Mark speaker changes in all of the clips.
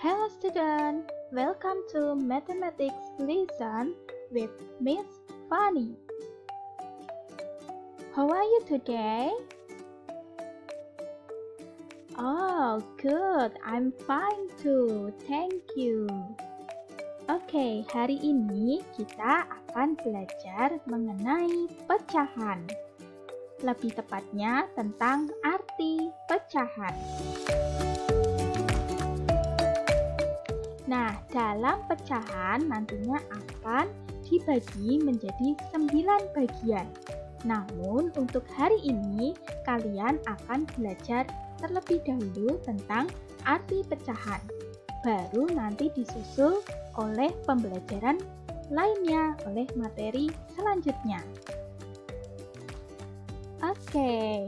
Speaker 1: Hello student, welcome to mathematics lesson with Miss Fanny. How are you today? Oh, good. I'm fine too. Thank you. Oke, hari ini kita akan belajar mengenai pecahan. Lebih tepatnya tentang arti pecahan. Nah, dalam pecahan nantinya akan dibagi menjadi 9 bagian. Namun, untuk hari ini kalian akan belajar terlebih dahulu tentang arti pecahan. Baru nanti disusul oleh pembelajaran lainnya, oleh materi selanjutnya. Oke,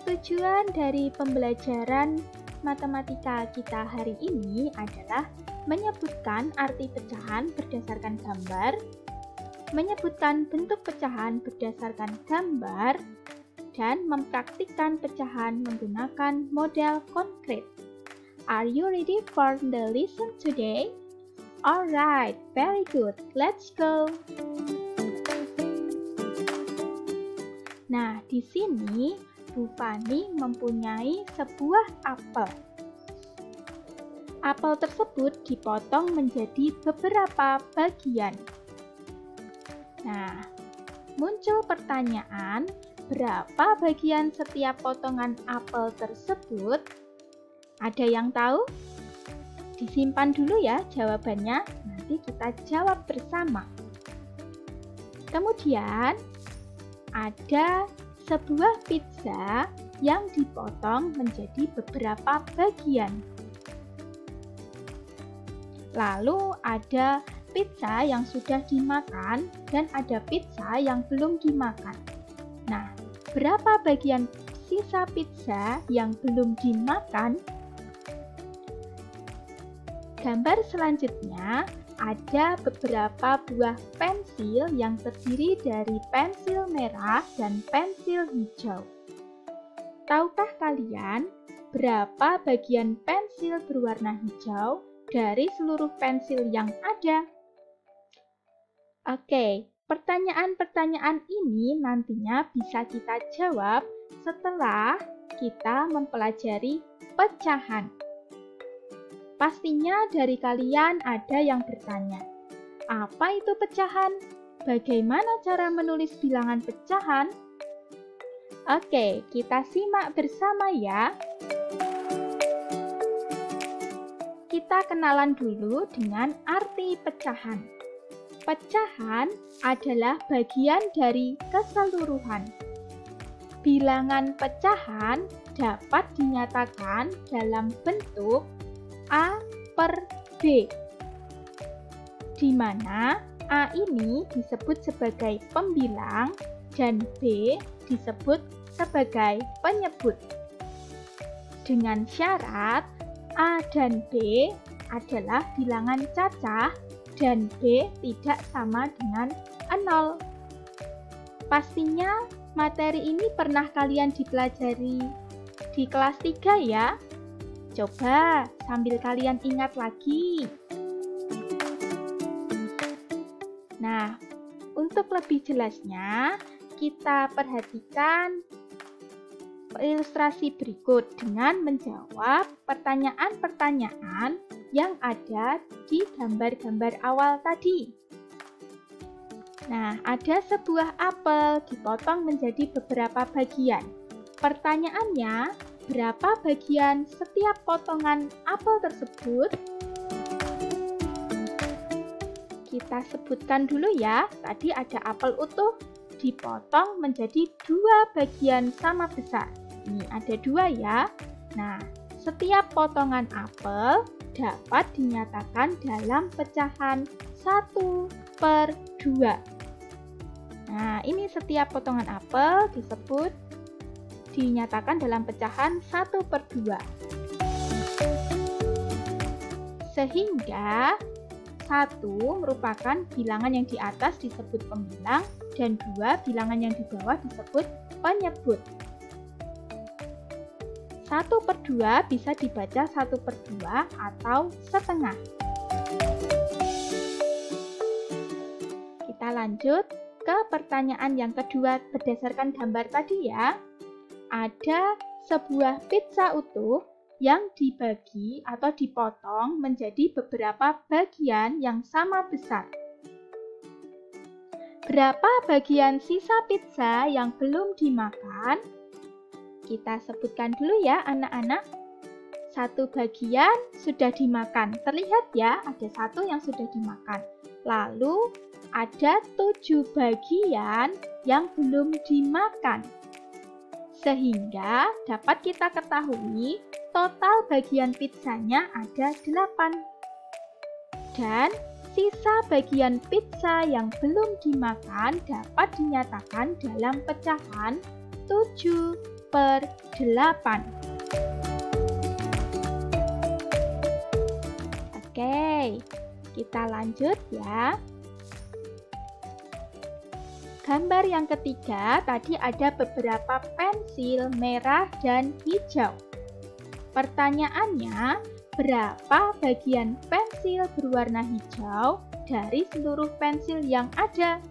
Speaker 1: tujuan dari pembelajaran matematika kita hari ini adalah menyebutkan arti pecahan berdasarkan gambar, menyebutkan bentuk pecahan berdasarkan gambar, dan mempraktikkan pecahan menggunakan model konkret. Are you ready for the lesson today? Alright, very good. Let's go. Nah, di sini Bu Fanny mempunyai sebuah apel. Apel tersebut dipotong menjadi beberapa bagian. Nah, muncul pertanyaan, berapa bagian setiap potongan apel tersebut? Ada yang tahu? Disimpan dulu ya jawabannya, nanti kita jawab bersama. Kemudian, ada sebuah pizza yang dipotong menjadi beberapa bagian. Lalu ada pizza yang sudah dimakan dan ada pizza yang belum dimakan. Nah, berapa bagian sisa pizza yang belum dimakan? Gambar selanjutnya ada beberapa buah pensil yang terdiri dari pensil merah dan pensil hijau. Tahukah kalian berapa bagian pensil berwarna hijau dari seluruh pensil yang ada? Oke, pertanyaan-pertanyaan ini nantinya bisa kita jawab setelah kita mempelajari pecahan. Pastinya dari kalian ada yang bertanya, apa itu pecahan? Bagaimana cara menulis bilangan pecahan? Oke, kita simak bersama ya. Kita kenalan dulu dengan arti pecahan. Pecahan adalah bagian dari keseluruhan. Bilangan pecahan dapat dinyatakan dalam bentuk A per B, di mana A ini disebut sebagai pembilang dan B disebut sebagai penyebut. Dengan syarat A dan B adalah bilangan cacah dan B tidak sama dengan 0. Pastinya materi ini pernah kalian dipelajari di kelas 3 ya. Coba sambil kalian ingat lagi. Nah, untuk lebih jelasnya, kita perhatikan ilustrasi berikut dengan menjawab pertanyaan-pertanyaan yang ada di gambar-gambar awal tadi. Nah, ada sebuah apel dipotong menjadi beberapa bagian. Pertanyaannya, berapa bagian setiap potongan apel tersebut? Kita sebutkan dulu ya, tadi ada apel utuh dipotong menjadi 2 bagian sama besar. Ini ada 2 ya. Nah, setiap potongan apel dapat dinyatakan dalam pecahan 1 per 2. Nah, ini setiap potongan apel disebut dinyatakan dalam pecahan 1 per 2. Sehingga 1 merupakan bilangan yang di atas disebut pembilang dan 2 bilangan yang di bawah disebut penyebut. 1 1/2 bisa dibaca 1/2 atau setengah. Kita lanjut ke pertanyaan yang kedua berdasarkan gambar tadi ya. Ada sebuah pizza utuh yang dibagi atau dipotong menjadi beberapa bagian yang sama besar. Berapa bagian sisa pizza yang belum dimakan? Kita sebutkan dulu ya anak-anak. 1 bagian sudah dimakan. Terlihat ya, ada 1 yang sudah dimakan. Lalu ada 7 bagian yang belum dimakan. Sehingga dapat kita ketahui total bagian pizzanya ada 8. Dan sisa bagian pizza yang belum dimakan dapat dinyatakan dalam pecahan 7/8. Oke, kita lanjut ya. Gambar yang ketiga, tadi ada beberapa pensil merah dan hijau. Pertanyaannya, berapa bagian pensil berwarna hijau dari seluruh pensil yang ada?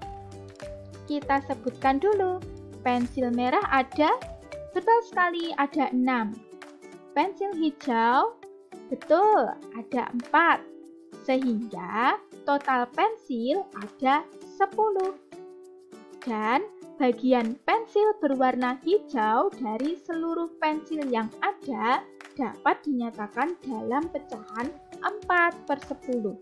Speaker 1: Kita sebutkan dulu. Pensil merah ada, betul sekali ada 6. Pensil hijau, betul ada 4. Sehingga total pensil ada 10. Dan bagian pensil berwarna hijau dari seluruh pensil yang ada dapat dinyatakan dalam pecahan 4/10.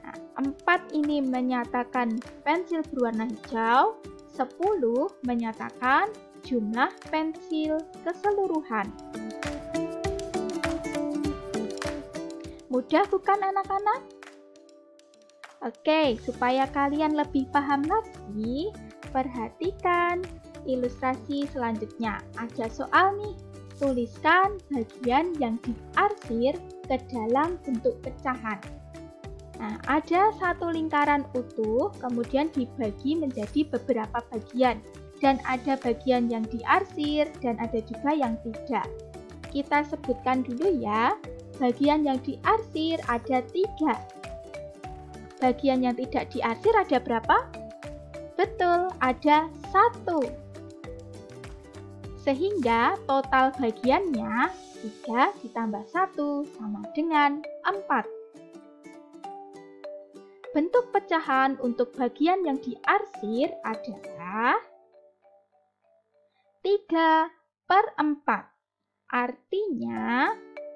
Speaker 1: Nah, 4 ini menyatakan pensil berwarna hijau, 10 menyatakan jumlah pensil keseluruhan. Mudah bukan anak-anak? Oke, supaya kalian lebih paham lagi, perhatikan ilustrasi selanjutnya. Ada soal nih, tuliskan bagian yang diarsir ke dalam bentuk pecahan. Nah, ada 1 lingkaran utuh, kemudian dibagi menjadi beberapa bagian. Dan ada bagian yang diarsir dan ada juga yang tidak. Kita sebutkan dulu ya, bagian yang diarsir ada 3. Bagian yang tidak diarsir ada berapa? Betul, ada 1. Sehingga total bagiannya 3 ditambah 1 sama dengan 4. Bentuk pecahan untuk bagian yang diarsir adalah 3/4. Artinya,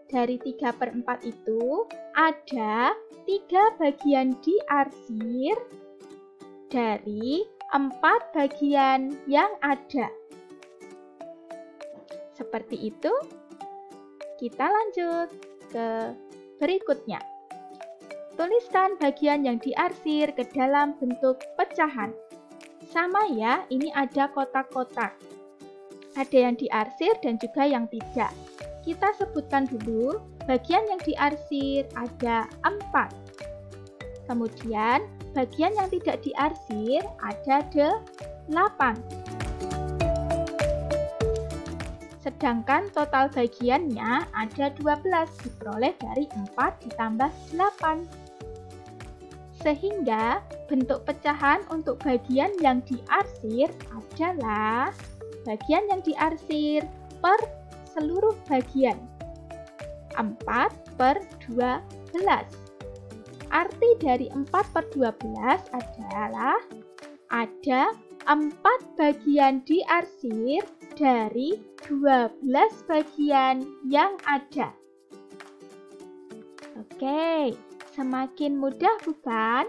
Speaker 1: dari 3/4 itu ada 3 bagian diarsir dari 4 bagian yang ada. Seperti itu. Kita lanjut ke berikutnya. Tuliskan bagian yang diarsir ke dalam bentuk pecahan. Sama ya, ini ada kotak-kotak. Ada yang diarsir dan juga yang tidak. Kita sebutkan dulu, bagian yang diarsir ada 4. Kemudian, bagian yang tidak diarsir ada 8. Sedangkan total bagiannya ada 12, diperoleh dari 4 ditambah 8. Sehingga bentuk pecahan untuk bagian yang diarsir adalah bagian yang diarsir per seluruh bagian. 4/12. Arti dari 4/12 adalah ada 4 bagian diarsir dari 12 bagian yang ada. Oke, semakin mudah bukan?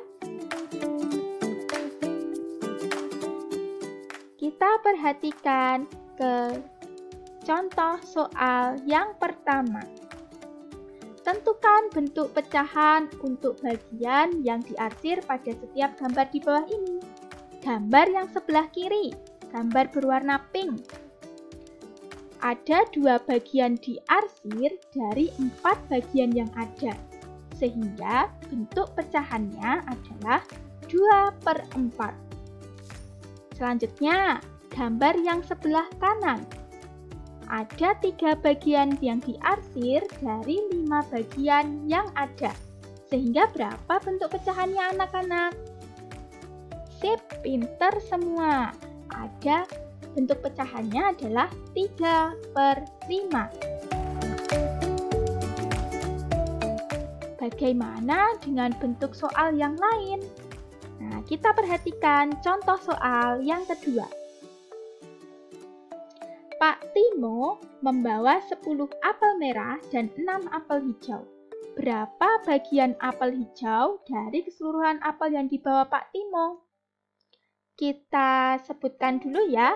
Speaker 1: Kita perhatikan ke contoh soal yang pertama. Tentukan bentuk pecahan untuk bagian yang diarsir pada setiap gambar di bawah ini. Gambar yang sebelah kiri, gambar berwarna pink. Ada 2 bagian diarsir dari 4 bagian yang ada. Sehingga bentuk pecahannya adalah 2/4. Selanjutnya, gambar yang sebelah kanan. Ada 3 bagian yang diarsir dari 5 bagian yang ada. Sehingga berapa bentuk pecahannya anak-anak? Sip, pinter semua. Ada bentuk pecahannya adalah 3/5. Bagaimana dengan bentuk soal yang lain? Nah, kita perhatikan contoh soal yang kedua. Pak Timo membawa 10 apel merah dan 6 apel hijau. Berapa bagian apel hijau dari keseluruhan apel yang dibawa Pak Timo? Kita sebutkan dulu ya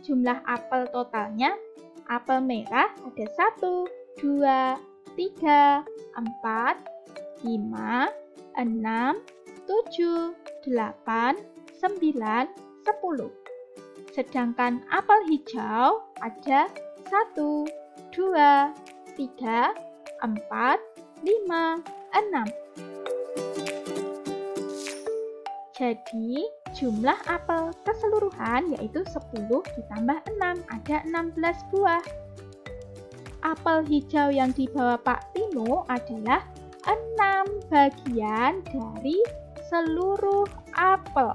Speaker 1: jumlah apel totalnya. Apel merah ada 1, 2, 3, 4, 5, 6, 7, 8, 9, 10. Sedangkan apel hijau ada 1, 2, 3, 4, 5, 6. Jadi, jumlah apel keseluruhan yaitu 10 ditambah 6, ada 16 buah. Apel hijau yang dibawa Pak Timo adalah 6 bagian dari seluruh apel.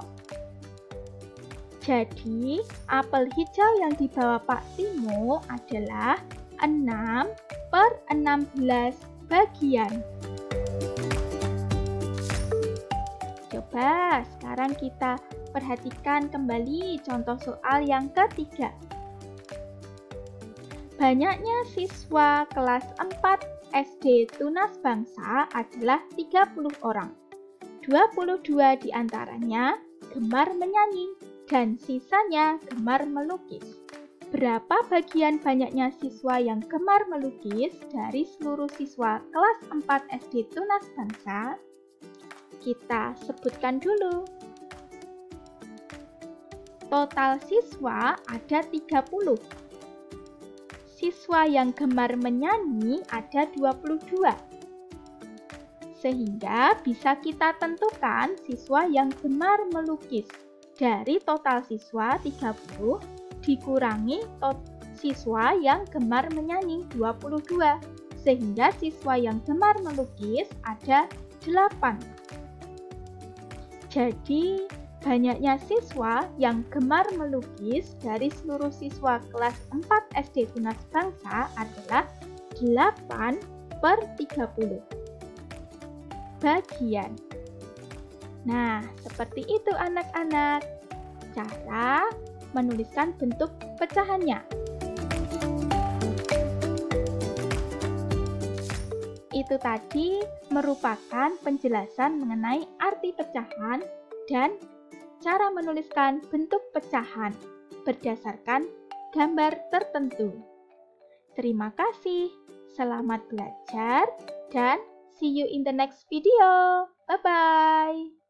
Speaker 1: Jadi, apel hijau yang dibawa Pak Timo adalah 6/16 bagian. Coba sekarang kita perhatikan kembali contoh soal yang ketiga. Banyaknya siswa kelas 4 SD Tunas Bangsa adalah 30 orang. 22 diantaranya gemar menyanyi dan sisanya gemar melukis. Berapa bagian banyaknya siswa yang gemar melukis dari seluruh siswa kelas 4 SD Tunas Bangsa? Kita sebutkan dulu. Total siswa ada 30. Siswa yang gemar menyanyi ada 22. Sehingga bisa kita tentukan siswa yang gemar melukis. Dari total siswa 30 dikurangi siswa yang gemar menyanyi 22. Sehingga siswa yang gemar melukis ada 8. Jadi, banyaknya siswa yang gemar melukis dari seluruh siswa kelas 4 SD Tunas Bangsa adalah 8/30 bagian. Nah, seperti itu anak-anak, cara menuliskan bentuk pecahannya. Itu tadi merupakan penjelasan mengenai arti pecahan dan cara menuliskan bentuk pecahan berdasarkan gambar tertentu. Terima kasih, selamat belajar, dan see you in the next video. Bye-bye.